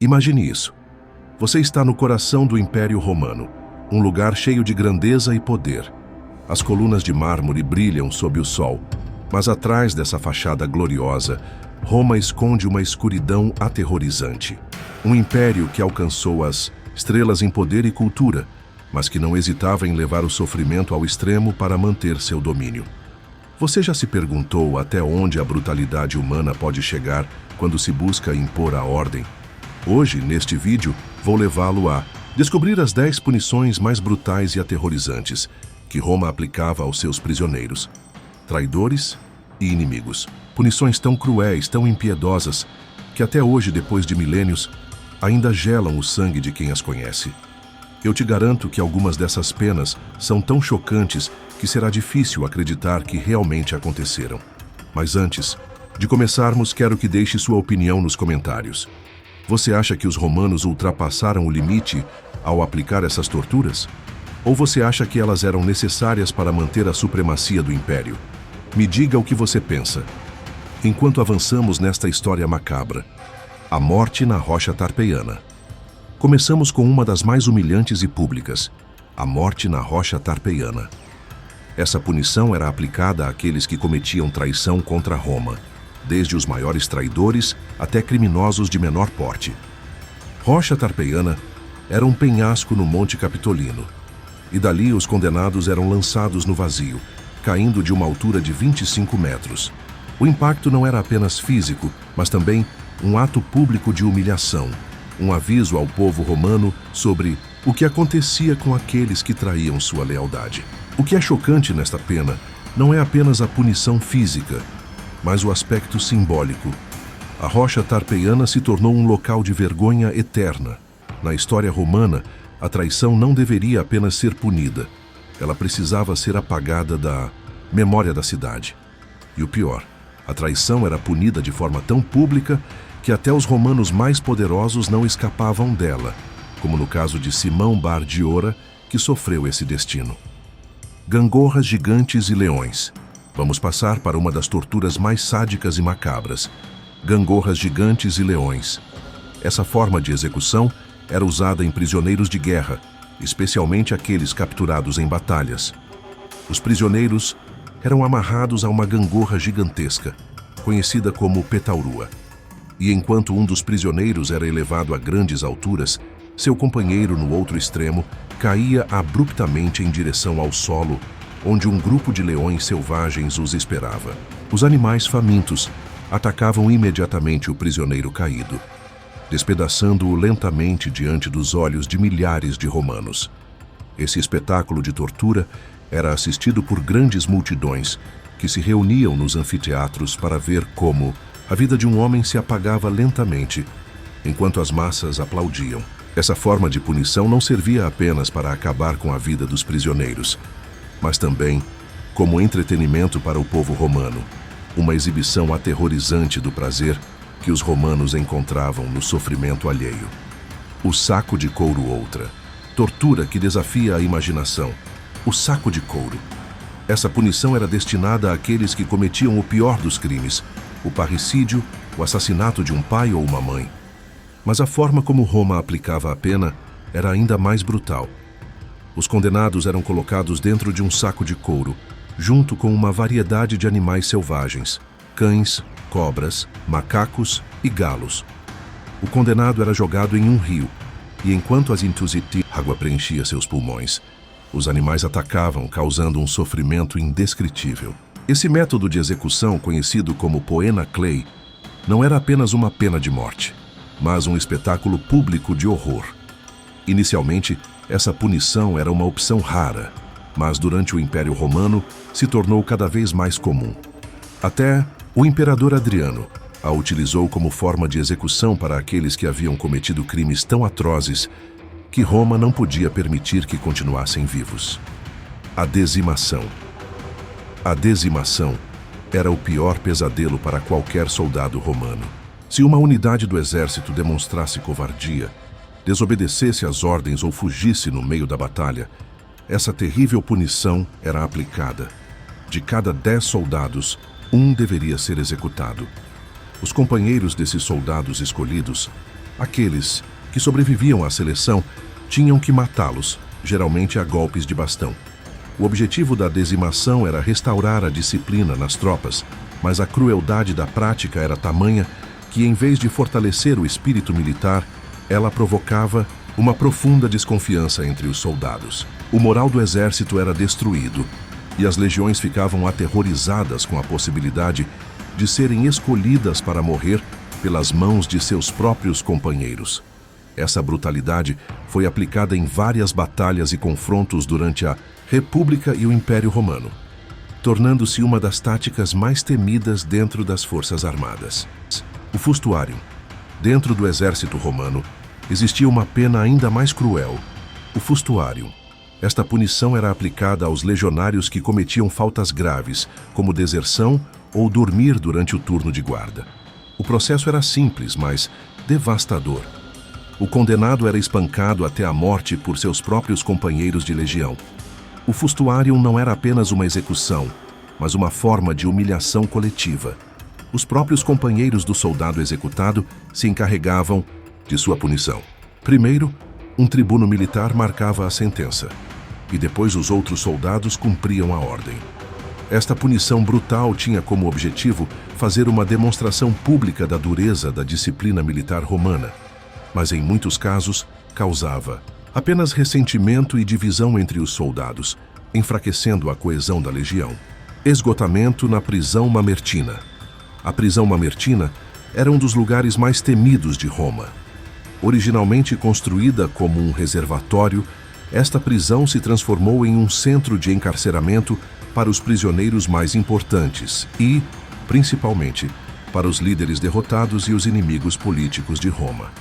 Imagine isso. Você está no coração do Império Romano, um lugar cheio de grandeza e poder. As colunas de mármore brilham sob o sol, mas atrás dessa fachada gloriosa, Roma esconde uma escuridão aterrorizante. Um império que alcançou as estrelas em poder e cultura, mas que não hesitava em levar o sofrimento ao extremo para manter seu domínio. Você já se perguntou até onde a brutalidade humana pode chegar quando se busca impor a ordem? Hoje, neste vídeo, vou levá-lo a descobrir as 10 punições mais brutais e aterrorizantes que Roma aplicava aos seus prisioneiros, traidores e inimigos. Punições tão cruéis, tão impiedosas, que até hoje, depois de milênios, ainda gelam o sangue de quem as conhece. Eu te garanto que algumas dessas penas são tão chocantes que será difícil acreditar que realmente aconteceram. Mas antes de começarmos, quero que deixe sua opinião nos comentários. Você acha que os romanos ultrapassaram o limite ao aplicar essas torturas? Ou você acha que elas eram necessárias para manter a supremacia do império? Me diga o que você pensa. Enquanto avançamos nesta história macabra, a morte na rocha Tarpeiana. Começamos com uma das mais humilhantes e públicas, a morte na rocha Tarpeiana. Essa punição era aplicada àqueles que cometiam traição contra Roma, desde os maiores traidores até criminosos de menor porte. Rocha Tarpeiana era um penhasco no Monte Capitolino, e dali os condenados eram lançados no vazio, caindo de uma altura de 25 metros. O impacto não era apenas físico, mas também um ato público de humilhação, um aviso ao povo romano sobre o que acontecia com aqueles que traíam sua lealdade. O que é chocante nesta pena não é apenas a punição física, mas o aspecto simbólico. A rocha Tarpeiana se tornou um local de vergonha eterna. Na história romana, a traição não deveria apenas ser punida, ela precisava ser apagada da memória da cidade. E o pior, a traição era punida de forma tão pública que até os romanos mais poderosos não escapavam dela, como no caso de Simão Bardiora, que sofreu esse destino. Gangorras gigantes e leões. Vamos passar para uma das torturas mais sádicas e macabras. Gangorras gigantes e leões. Essa forma de execução era usada em prisioneiros de guerra, especialmente aqueles capturados em batalhas. Os prisioneiros eram amarrados a uma gangorra gigantesca, conhecida como petaurua. E enquanto um dos prisioneiros era elevado a grandes alturas, seu companheiro no outro extremo caía abruptamente em direção ao solo, onde um grupo de leões selvagens os esperava. Os animais famintos atacavam imediatamente o prisioneiro caído, despedaçando-o lentamente diante dos olhos de milhares de romanos. Esse espetáculo de tortura era assistido por grandes multidões que se reuniam nos anfiteatros para ver como a vida de um homem se apagava lentamente, enquanto as massas aplaudiam. Essa forma de punição não servia apenas para acabar com a vida dos prisioneiros, mas também como entretenimento para o povo romano, uma exibição aterrorizante do prazer que os romanos encontravam no sofrimento alheio. O saco de couro outra. Tortura que desafia a imaginação. O saco de couro. Essa punição era destinada àqueles que cometiam o pior dos crimes, o parricídio, o assassinato de um pai ou uma mãe. Mas a forma como Roma aplicava a pena era ainda mais brutal. Os condenados eram colocados dentro de um saco de couro, junto com uma variedade de animais selvagens, cães, cobras, macacos e galos. O condenado era jogado em um rio, e enquanto as água preenchia seus pulmões, os animais atacavam, causando um sofrimento indescritível. Esse método de execução, conhecido como poena clay, não era apenas uma pena de morte, mas um espetáculo público de horror. Inicialmente, essa punição era uma opção rara, mas durante o Império Romano se tornou cada vez mais comum. Até o imperador Adriano a utilizou como forma de execução para aqueles que haviam cometido crimes tão atrozes que Roma não podia permitir que continuassem vivos. A dizimação. A dizimação era o pior pesadelo para qualquer soldado romano. Se uma unidade do exército demonstrasse covardia, desobedecesse às ordens ou fugisse no meio da batalha, essa terrível punição era aplicada. De cada 10 soldados, um deveria ser executado. Os companheiros desses soldados escolhidos Aqueles que sobreviviam à seleção tinham que matá-los, geralmente a golpes de bastão. O objetivo da dizimação era restaurar a disciplina nas tropas, mas a crueldade da prática era tamanha que, em vez de fortalecer o espírito militar, ela provocava uma profunda desconfiança entre os soldados. O moral do exército era destruído e as legiões ficavam aterrorizadas com a possibilidade de serem escolhidas para morrer pelas mãos de seus próprios companheiros. Essa brutalidade foi aplicada em várias batalhas e confrontos durante a República e o Império Romano, tornando-se uma das táticas mais temidas dentro das Forças Armadas. O fustuário. Dentro do exército romano, existia uma pena ainda mais cruel: o fustuário. Esta punição era aplicada aos legionários que cometiam faltas graves, como deserção ou dormir durante o turno de guarda. O processo era simples, mas devastador. O condenado era espancado até a morte por seus próprios companheiros de legião. O fustuário não era apenas uma execução, mas uma forma de humilhação coletiva. Os próprios companheiros do soldado executado se encarregavam de sua punição. Primeiro, um tribuno militar marcava a sentença, e depois os outros soldados cumpriam a ordem. Esta punição brutal tinha como objetivo fazer uma demonstração pública da dureza da disciplina militar romana, mas em muitos casos causava apenas ressentimento e divisão entre os soldados, enfraquecendo a coesão da legião. Esgotamento na prisão mamertina. A prisão mamertina era um dos lugares mais temidos de Roma. Originalmente construída como um reservatório, esta prisão se transformou em um centro de encarceramento para os prisioneiros mais importantes e, principalmente, para os líderes derrotados e os inimigos políticos de Roma.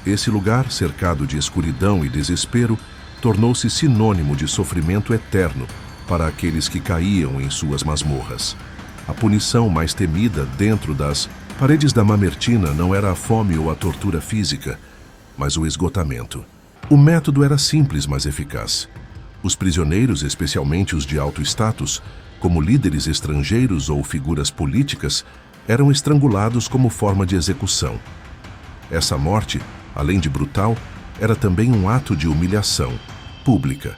Esse lugar, cercado de escuridão e desespero, tornou-se sinônimo de sofrimento eterno para aqueles que caíam em suas masmorras. A punição mais temida dentro das paredes da Mamertina não era a fome ou a tortura física, mas o esgotamento. O método era simples, mas eficaz. Os prisioneiros, especialmente os de alto status, como líderes estrangeiros ou figuras políticas, eram estrangulados como forma de execução. Essa morte, além de brutal, era também um ato de humilhação pública.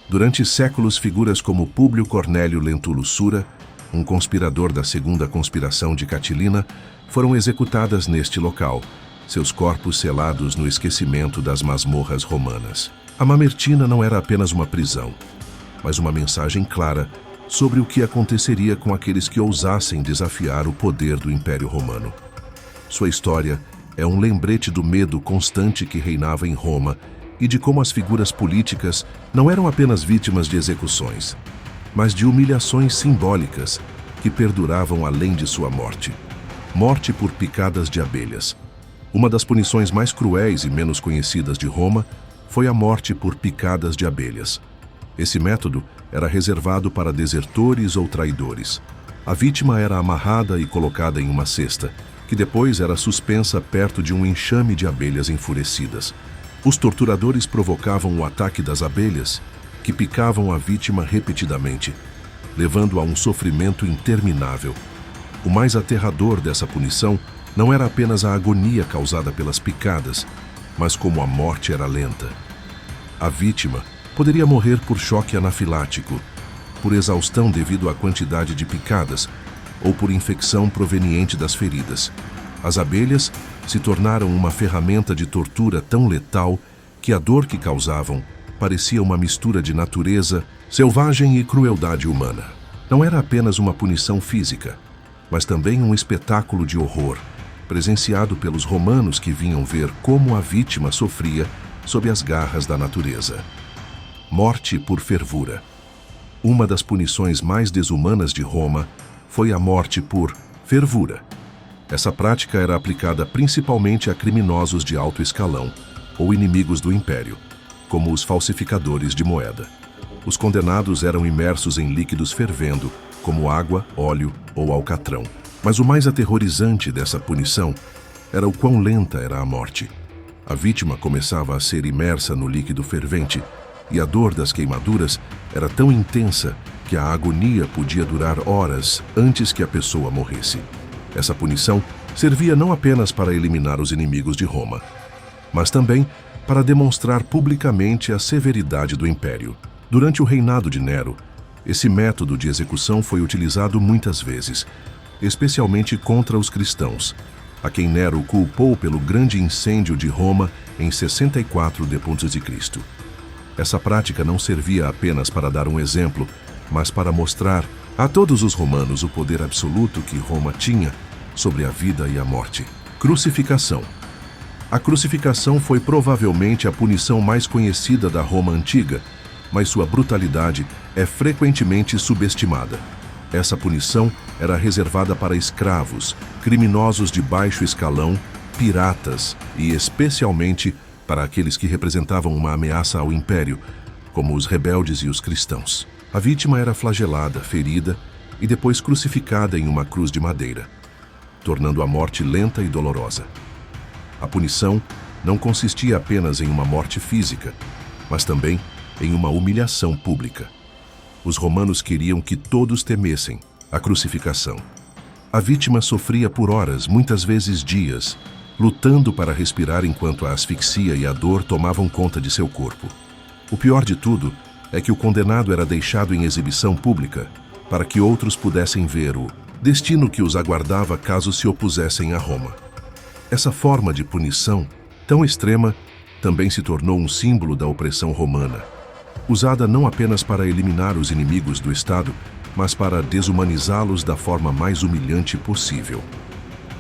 Durante séculos, figuras como Públio Cornélio Lentulus Sura, um conspirador da segunda conspiração de Catilina, foram executadas neste local, seus corpos selados no esquecimento das masmorras romanas. A Mamertina não era apenas uma prisão, mas uma mensagem clara sobre o que aconteceria com aqueles que ousassem desafiar o poder do Império Romano. Sua história é um lembrete do medo constante que reinava em Roma e de como as figuras políticas não eram apenas vítimas de execuções, mas de humilhações simbólicas que perduravam além de sua morte. Morte por picadas de abelhas. Uma das punições mais cruéis e menos conhecidas de Roma foi a morte por picadas de abelhas. Esse método era reservado para desertores ou traidores. A vítima era amarrada e colocada em uma cesta, que depois era suspensa perto de um enxame de abelhas enfurecidas. Os torturadores provocavam o ataque das abelhas, que picavam a vítima repetidamente, levando a um sofrimento interminável. O mais aterrador dessa punição não era apenas a agonia causada pelas picadas, mas como a morte era lenta. A vítima poderia morrer por choque anafilático, por exaustão devido à quantidade de picadas ou por infecção proveniente das feridas. As abelhas se tornaram uma ferramenta de tortura tão letal que a dor que causavam parecia uma mistura de natureza selvagem e crueldade humana. Não era apenas uma punição física, mas também um espetáculo de horror, presenciado pelos romanos que vinham ver como a vítima sofria sob as garras da natureza. Morte por fervura. Uma das punições mais desumanas de Roma foi a morte por fervura. Essa prática era aplicada principalmente a criminosos de alto escalão ou inimigos do império, como os falsificadores de moeda. Os condenados eram imersos em líquidos fervendo, como água, óleo ou alcatrão. Mas o mais aterrorizante dessa punição era o quão lenta era a morte. A vítima começava a ser imersa no líquido fervente e a dor das queimaduras era tão intensa que a agonia podia durar horas antes que a pessoa morresse. Essa punição servia não apenas para eliminar os inimigos de Roma, mas também para demonstrar publicamente a severidade do império. Durante o reinado de Nero, esse método de execução foi utilizado muitas vezes, especialmente contra os cristãos, a quem Nero culpou pelo grande incêndio de Roma em 64 d.C. Essa prática não servia apenas para dar um exemplo, mas para mostrar a todos os romanos o poder absoluto que Roma tinha sobre a vida e a morte. Crucificação. A crucificação foi provavelmente a punição mais conhecida da Roma antiga, mas sua brutalidade é frequentemente subestimada. Essa punição era reservada para escravos, criminosos de baixo escalão, piratas e especialmente para aqueles que representavam uma ameaça ao império, como os rebeldes e os cristãos. A vítima era flagelada, ferida e depois crucificada em uma cruz de madeira, tornando a morte lenta e dolorosa. A punição não consistia apenas em uma morte física, mas também em uma humilhação pública. Os romanos queriam que todos temessem a crucificação. A vítima sofria por horas, muitas vezes dias, lutando para respirar enquanto a asfixia e a dor tomavam conta de seu corpo. O pior de tudo é que o condenado era deixado em exibição pública para que outros pudessem ver o destino que os aguardava caso se opusessem a Roma. Essa forma de punição, tão extrema, também se tornou um símbolo da opressão romana, usada não apenas para eliminar os inimigos do Estado, mas para desumanizá-los da forma mais humilhante possível.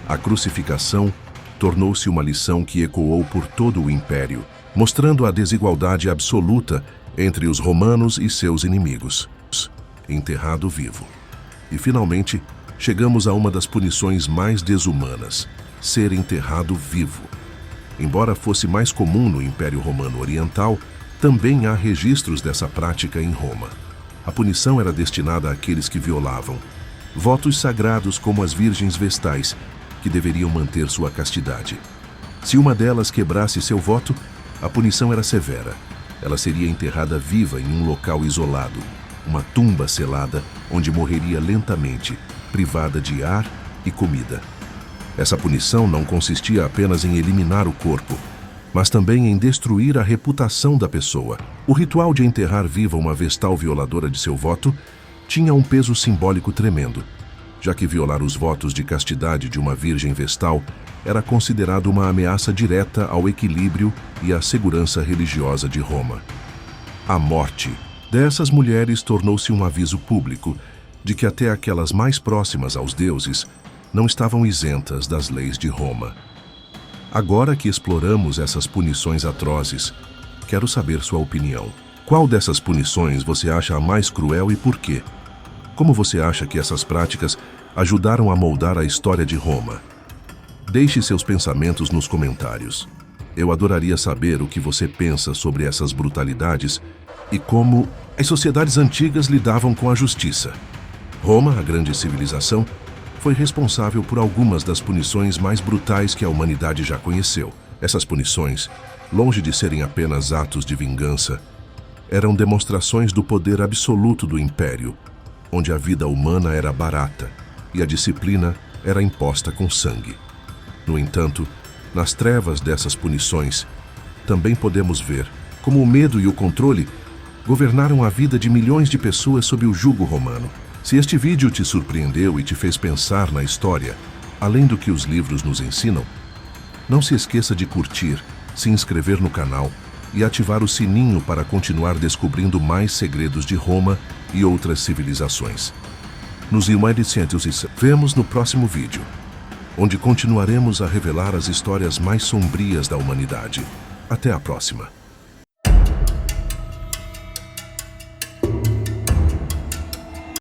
A crucificação tornou-se uma lição que ecoou por todo o império, mostrando a desigualdade absoluta entre os romanos e seus inimigos. Enterrado vivo. E, finalmente, chegamos a uma das punições mais desumanas: ser enterrado vivo. Embora fosse mais comum no Império Romano Oriental, também há registros dessa prática em Roma. A punição era destinada àqueles que violavam votos sagrados como as virgens vestais, que deveriam manter sua castidade. Se uma delas quebrasse seu voto, a punição era severa. Ela seria enterrada viva em um local isolado, uma tumba selada, onde morreria lentamente, privada de ar e comida. Essa punição não consistia apenas em eliminar o corpo, mas também em destruir a reputação da pessoa. O ritual de enterrar viva uma vestal violadora de seu voto tinha um peso simbólico tremendo, já que violar os votos de castidade de uma virgem vestal era considerado uma ameaça direta ao equilíbrio e à segurança religiosa de Roma. A morte dessas mulheres tornou-se um aviso público de que até aquelas mais próximas aos deuses não estavam isentas das leis de Roma. Agora que exploramos essas punições atrozes, quero saber sua opinião. Qual dessas punições você acha a mais cruel e por quê? Como você acha que essas práticas ajudaram a moldar a história de Roma? Deixe seus pensamentos nos comentários. Eu adoraria saber o que você pensa sobre essas brutalidades e como as sociedades antigas lidavam com a justiça. Roma, a grande civilização, foi responsável por algumas das punições mais brutais que a humanidade já conheceu. Essas punições, longe de serem apenas atos de vingança, eram demonstrações do poder absoluto do império, onde a vida humana era barata e a disciplina era imposta com sangue. No entanto, nas trevas dessas punições, também podemos ver como o medo e o controle governaram a vida de milhões de pessoas sob o jugo romano. Se este vídeo te surpreendeu e te fez pensar na história, além do que os livros nos ensinam, não se esqueça de curtir, se inscrever no canal e ativar o sininho para continuar descobrindo mais segredos de Roma e outras civilizações. Nos vemos no próximo vídeo, onde continuaremos a revelar as histórias mais sombrias da humanidade. Até a próxima!